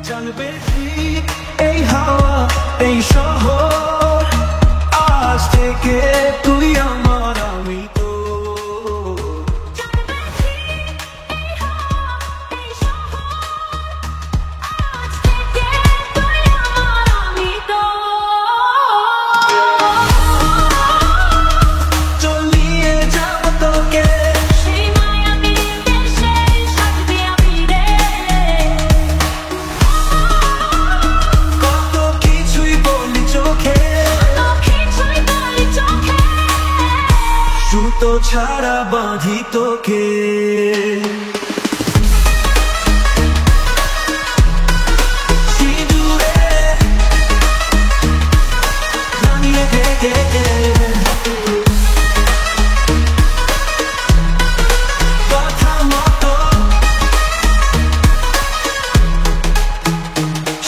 জানবে ঠিক এই হাওয়া এই শহর আজ থেকে তুই আমার আমি তো সুতো ছাড়া বাঁধি তোকে সিঁদুরে রাঙিয়ে রেখে কথা মতো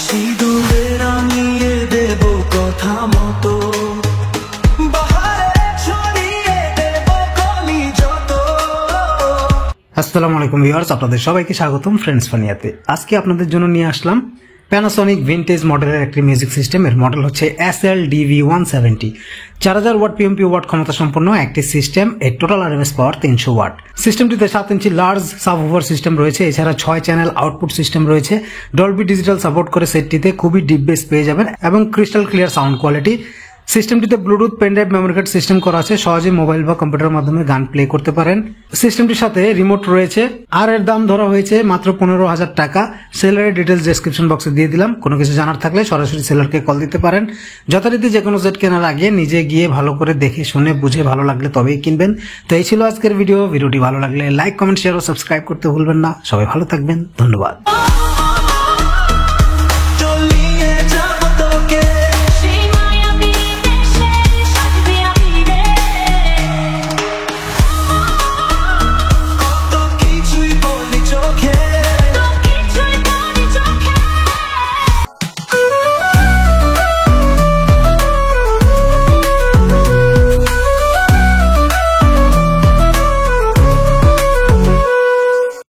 সিঁদুরে রাঙিয়ে দেব কথা মতো আসসালামু আলাইকুম ভিউয়ার্স, আপনাদের সবাইকে স্বাগতম ফ্রেন্ডস ফানিয়াতে। আজকে আপনাদের জন্য নিয়ে আসলাম প্যানাসোনিক ভিনটেজ মডেলের একটি মিউজিক সিস্টেম। এর মডেল হচ্ছে SL-DV170। 4000 ওয়াট PMP ওয়াট ক্ষমতা সম্পন্ন একটি সিস্টেম। এর টোটাল RMS পাওয়ার 300 ওয়াট। সিস্টেমটিতে 7 ইঞ্চি লার্জ সাবউফার সিস্টেম রয়েছে, এছাড়া 6 চ্যানেল আউটপুট সিস্টেম রয়েছে। ডলবি ডিজিটাল সাপোর্ট করে সেটটিতে খুবই ডিপ বেস পেয়ে যাবেন এবং ক্রিস্টাল ক্লিয়ার সাউন্ড কোয়ালিটি। সিস্টেমটিতে bluetooth pendrive memory card system করা আছে, সহজে মোবাইল বা কম্পিউটারের মাধ্যমে গান প্লে করতে পারেন। সিস্টেমটির সাথে রিমোট রয়েছে আর এর দাম ধরা হয়েছে মাত্র 15,000 টাকা। সেলারের ডিটেলস ডেসক্রিপশন বক্সে দিয়ে দিলাম, কোনো কিছু জানার থাকলে সরাসরি সেলারকে কল দিতে পারেন। যথারীতি যে কোনো সেট কেনার আগে নিজে গিয়ে ভালো করে দেখে শুনে বুঝে ভালো লাগলে তবেই কিনবেন। তো এই ছিল আজকের ভিডিওটি ভালো লাগলে লাইক কমেন্ট শেয়ার ও সাবস্ক্রাইব করতে ভুলবেন না। সবাই ভালো থাকবেন, ধন্যবাদ।